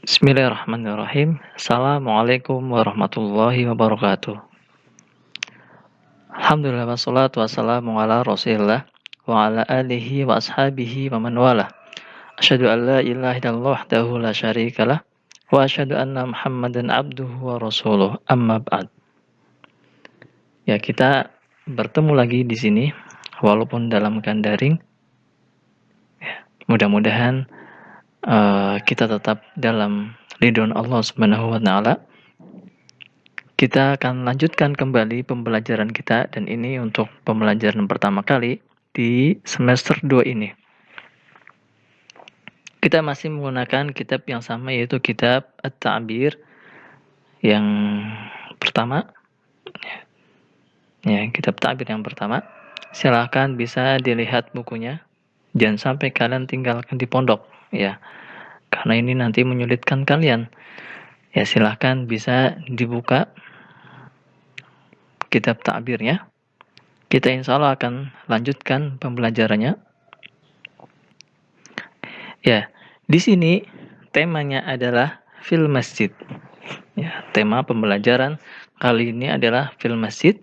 Bismillahirrahmanirrahim. Assalamualaikum warahmatullahi wabarakatuh. Alhamdulillah wassalatu wassalamu ala Rasulillah wa ala alihi wa ashabihi wa man walah. Asyhadu an la ilaha illallah wahdahu la syarikalah wa asyhadu anna Muhammadan abduhu wa rasuluh. Amma ba'd. Ya, kita bertemu lagi di sini walaupun dalam keadaan daring. Ya, mudah-mudahan kita tetap dalam ridhon Allah Subhanahu wa taala. Kita akan lanjutkan kembali pembelajaran kita dan ini untuk pembelajaran pertama kali di semester 2 ini. Kita masih menggunakan kitab yang sama yaitu kitab At-Ta'bir yang pertama. Ya, kitab Ta'bir yang pertama. Silahkan bisa dilihat bukunya. Jangan sampai kalian tinggalkan di pondok ya. Karena ini nanti menyulitkan kalian. Ya, silahkan bisa dibuka kitab Ta'birnya. Kita insya Allah akan lanjutkan pembelajarannya. Ya, di sini temanya adalah fil masjid. Ya, tema pembelajaran kali ini adalah fil masjid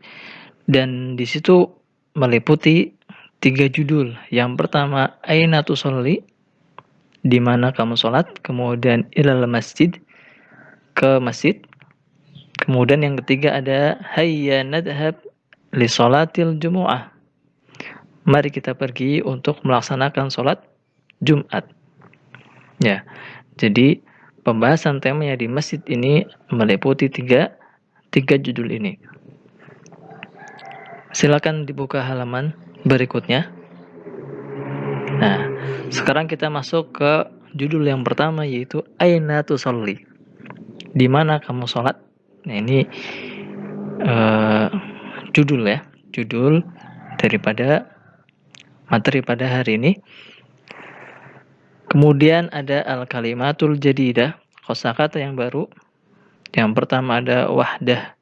dan di situ meliputi 3 judul. Yang pertama aina tusolli, di mana kamu sholat, kemudian ilal masjid, ke masjid. Kemudian yang ketiga ada hayya nadhhab li sholatil jumu'ah. Mari kita pergi untuk melaksanakan sholat Jumat. Ya, jadi pembahasan temanya di masjid ini meliputi tiga judul ini. Silakan dibuka halaman berikutnya. Nah, sekarang kita masuk ke judul yang pertama yaitu aina tusolli. Di mana kamu sholat? Nah, ini judul ya, judul daripada materi pada hari ini. Kemudian ada al-kalimatul jadidah, kosakata yang baru. Yang pertama ada wahdah,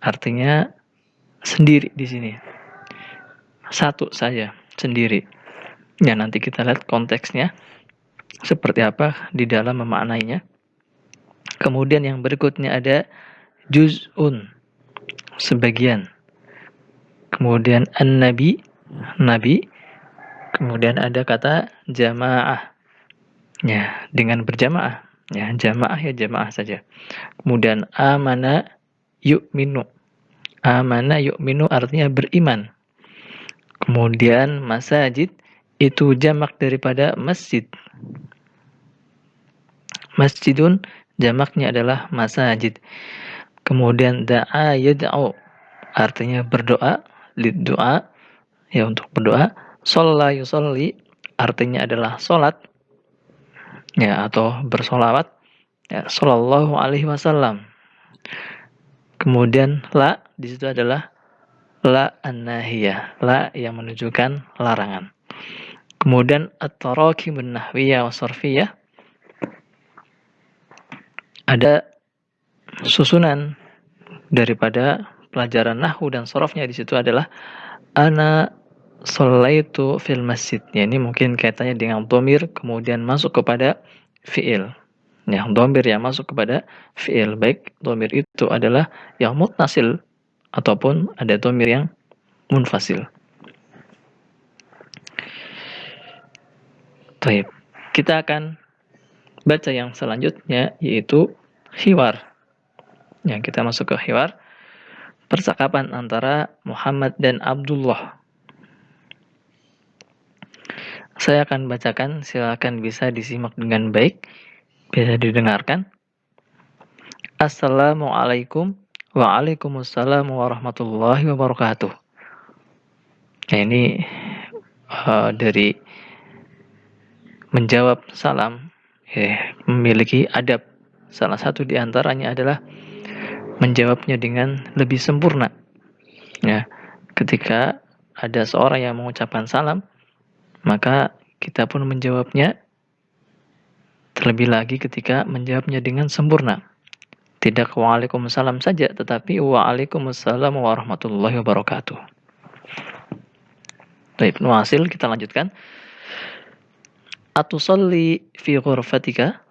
artinya sendiri di sini. Satu saja, sendiri. Ya, nanti kita lihat konteksnya seperti apa di dalam memaknainya. Kemudian yang berikutnya ada juz'un, sebagian. Kemudian an-nabi, nabi. Kemudian ada kata jamaah. Ya, dengan berjamaah. Ya, jamaah ya jamaah saja. Kemudian amana yu'minu. Amana yu'minu artinya beriman. Kemudian masajid itu jamak daripada masjid. Masjidun jamaknya adalah masajid. Kemudian da'a yad'u artinya berdoa, lid doa ya untuk berdoa. Shalla yusolli artinya adalah salat ya atau bersolawat ya, sallallahu alaihi wasallam. Kemudian la di situ adalah la an-nahiyah, la yang menunjukkan larangan. Kemudian at-tarakibun nahwiyah wa sarfiyah, ada susunan daripada pelajaran nahwu dan sorofnya. Di situ adalah ana sholaitu fil masjid. Ya, ini mungkin kaitannya dengan dhamir kemudian masuk kepada fiil. Ya, dhamir yang masuk kepada fiil, baik dhamir itu adalah yang muttasil ataupun ada dhamir yang munfasil. Baik, kita akan baca yang selanjutnya yaitu hiwar. Ya, kita masuk ke hiwar. Percakapan antara Muhammad dan Abdullah. Saya akan bacakan, silakan bisa disimak dengan baik, bisa didengarkan. Assalamualaikum. Waalaikumsalam warahmatullahi wabarakatuh. Nah, ini dari menjawab salam memiliki adab. Salah satu di antaranya adalah menjawabnya dengan lebih sempurna. Ya, ketika ada seorang yang mengucapkan salam, maka kita pun menjawabnya terlebih lagi ketika menjawabnya dengan sempurna. Tidak waalaikumsalam saja, tetapi waalaikumsalam warahmatullahi wabarakatuh. Baik, nuasil kita lanjutkan. Atusalli fi ghurfatika.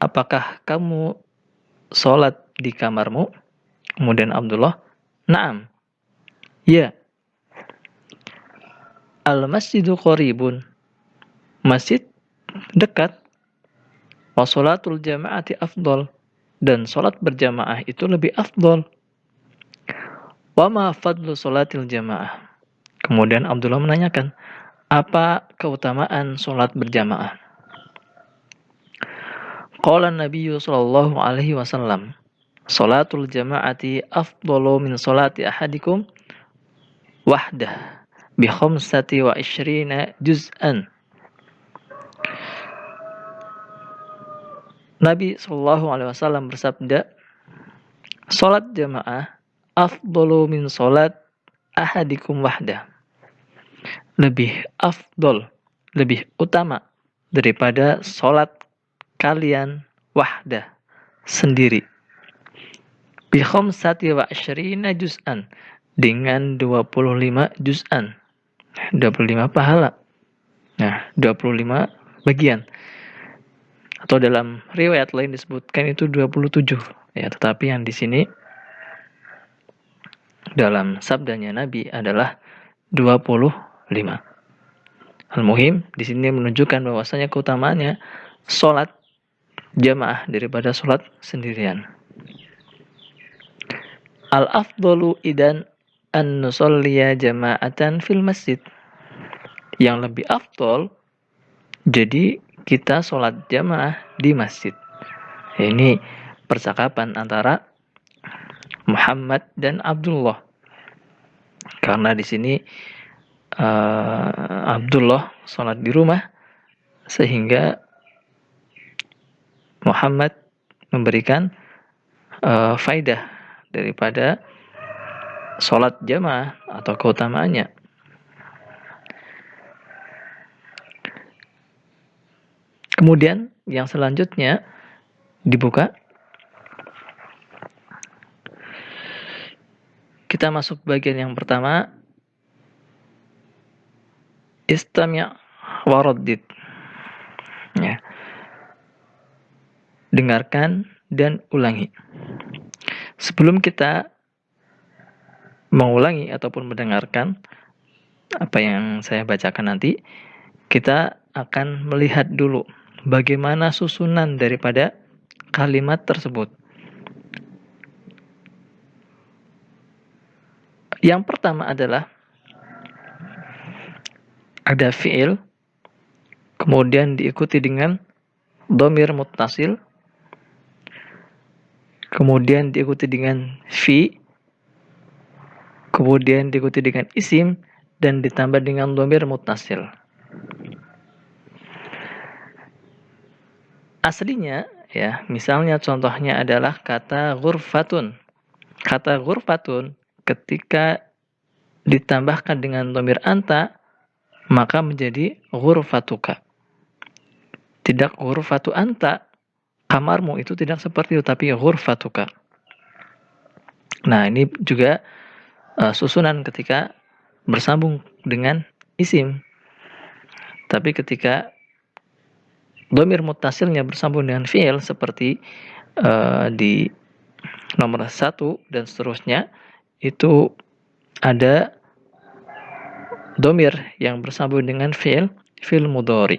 apakah kamu sholat di kamarmu? Kemudian Abdullah, na'am, ya. Al-masjidu qaribun, masjid dekat. Wa sholatul jama'ati afdol, dan sholat berjamaah itu lebih afdol. Wa ma fadlu sholatil jamaah. Kemudian Abdullah menanyakan, apa keutamaan sholat berjamaah? Qala Nabiyyu sallallahu alaihi wasallam, sholatul jama'ati afdalu min sholati ahadikum wahdah bi khamsati wa ishrina juz'an. Nabi sallallahu alaihi wasallam bersabda, sholat jamaah afdalu min sholat ahadikum wahdah, lebih afdol, lebih utama daripada sholat kalian wahdah, sendiri. Bi khamsati wa asyrina juz'an, dengan 25 juz'an, 25 pahala. Nah, 25 bagian. Atau dalam riwayat lain disebutkan itu 27. Ya, tetapi yang di sini dalam sabdanya Nabi adalah 25. Al-muhim di sini menunjukkan bahwasanya keutamaannya sholat jamaah daripada sholat sendirian. Al-afdalu idan an nusolliya jama'atan fil masjid. Yang lebih afdol, jadi kita sholat jamaah di masjid. Ini percakapan antara Muhammad dan Abdullah. Karena di sini Abdullah sholat di rumah, sehingga Muhammad memberikan faidah daripada sholat jamaah atau keutamaannya. Kemudian yang selanjutnya dibuka. Kita masuk bagian yang pertama. Istami' waraddid. Ya. Dengarkan dan ulangi. Sebelum kita mengulangi ataupun mendengarkan apa yang saya bacakan nanti, kita akan melihat dulu bagaimana susunan daripada kalimat tersebut. Yang pertama adalah ada fi'il, kemudian diikuti dengan dhamir muttasil, kemudian diikuti dengan fi, kemudian diikuti dengan isim, dan ditambah dengan dhamir muttasil. Aslinya, ya, misalnya contohnya adalah kata ghurfatun. Kata ghurfatun ketika ditambahkan dengan dhamir anta, maka menjadi ghurfatuka. Tidak ghurfatu anta, kamarmu itu tidak seperti itu, tapi ghurfatuka. Nah, ini juga susunan ketika bersambung dengan isim. Tapi ketika dhamir muttasilnya bersambung dengan fi'il seperti di nomor 1 dan seterusnya, itu ada dhamir yang bersambung dengan fi'il mudhari.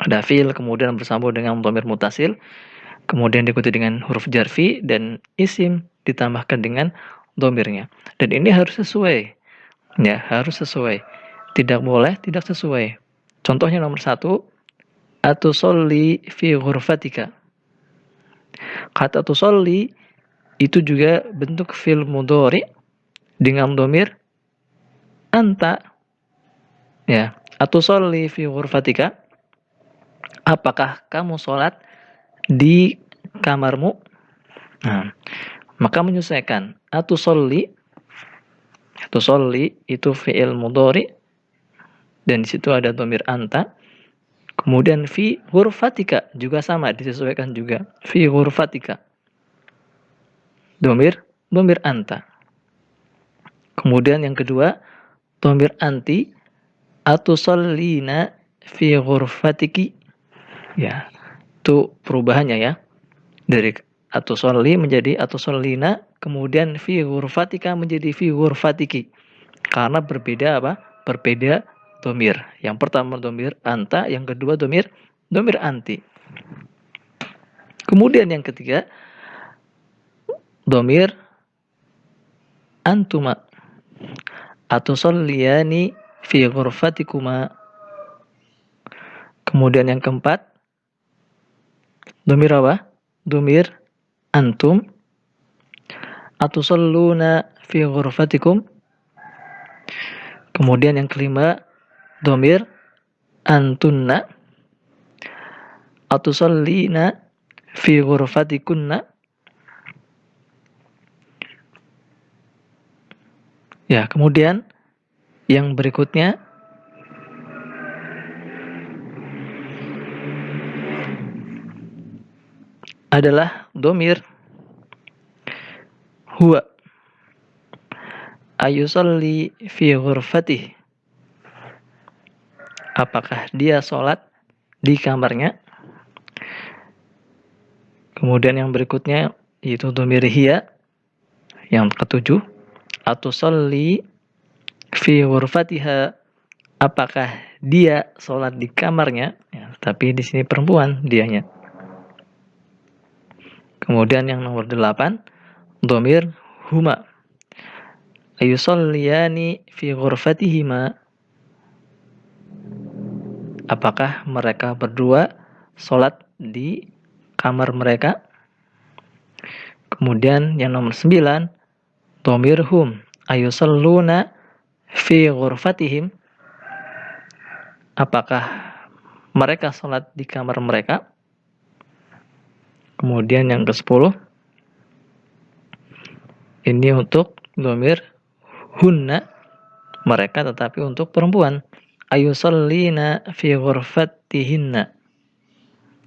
Ada fi'il kemudian bersambung dengan dhamir muttasil, kemudian diikuti dengan huruf jarfi, dan isim ditambahkan dengan dhamirnya. Dan ini harus sesuai. Ya, harus sesuai. Tidak boleh tidak sesuai. Contohnya nomor 1, atusolli fi ghurfatika. Kata tusolli itu juga bentuk fi'il mudhari dengan dhamir anta. Ya, atusolli fi ghurfatika. Apakah kamu sholat di kamarmu? Nah, maka menyesuaikan. Atusolli itu fi'il mudhari, dan di situ ada dhamir anta. Kemudian fi ghurfatika juga sama, disesuaikan juga. Fi ghurfatika. Dhamir anta. Kemudian yang kedua, dhamir anti, atusallina fi ghurfatiki. Ya. Itu perubahannya ya. Dari atusolli menjadi atusollina, kemudian fi ghurfatika menjadi fi ghurfatiki. Karena berbeda apa? Berbeda domir. Yang pertama domir anta, yang kedua domir anti. Kemudian yang ketiga domir antuma. Atusolliyani fi ghurfatikuma. Kemudian yang keempat domir apa? Domir antum. Atusalluna fi ghurfatikum. Kemudian yang kelima domir antunna. Atusallina fi ghurfatikunna. Ya, kemudian yang berikutnya adalah domir huwa. Ayusalli fi ghurfatih. Apakah dia sholat di kamarnya? Kemudian yang berikutnya yaitu domir hiya. Yang ketujuh, atusalli fi ghurfatiha. Apakah dia sholat di kamarnya? Ya, tapi di sini perempuan dianya. Kemudian yang nomor 8, domir huma. Ayusalliyani fi ghurfatihima. Apakah mereka berdua sholat di kamar mereka? Kemudian yang nomor 9, domir hum. Ayusalluna fi ghurfatihim. Apakah mereka sholat di kamar mereka? Kemudian yang ke-10, ini untuk domir hunna, mereka, tetapi untuk perempuan. Ayusallina fi ghurfatihinna.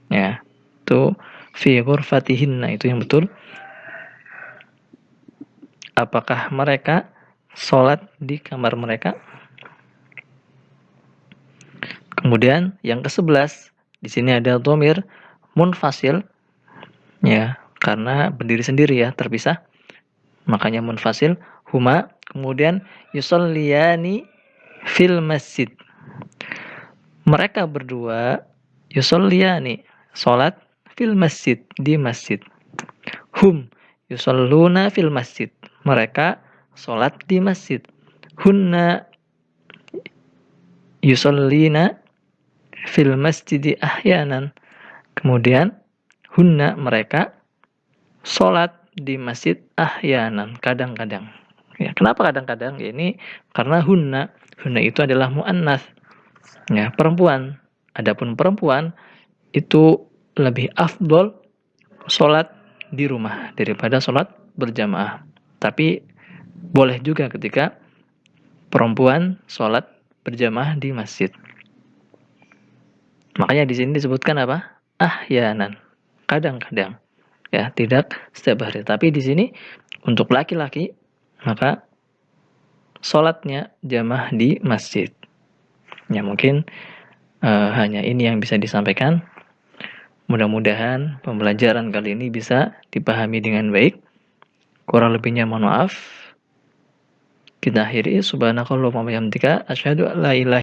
Ya, itu fi ghurfatihinna, itu yang betul. Apakah mereka sholat di kamar mereka? Kemudian yang ke-11, di sini ada domir munfasil, ya, karena berdiri sendiri ya, terpisah. Makanya munfasil huma. Kemudian yusalliyani fil masjid. Mereka berdua yusalliyani, sholat fil masjid, di masjid. Hum yusalluna fil masjid. Mereka sholat di masjid. Hunna yusallina fil masjidi ahyanan. Kemudian hunna, mereka sholat di masjid ahyanan, kadang-kadang. Ya, kenapa kadang-kadang? Ya, ini karena hunna itu adalah muannats. Ya, perempuan. Adapun perempuan itu lebih afdol sholat di rumah daripada sholat berjamaah. Tapi boleh juga ketika perempuan sholat berjamaah di masjid. Makanya di sini disebutkan apa? Ahyanan, kadang-kadang. Ya, tidak setiap hari. Tapi di sini untuk laki-laki maka sholatnya jamaah di masjid. Ya, mungkin hanya ini yang bisa disampaikan. Mudah-mudahan pembelajaran kali ini bisa dipahami dengan baik. Kurang lebihnya mohon maaf. Kita akhiri. Subhanakallahumma wa bihamdika asyhadu an la ilaha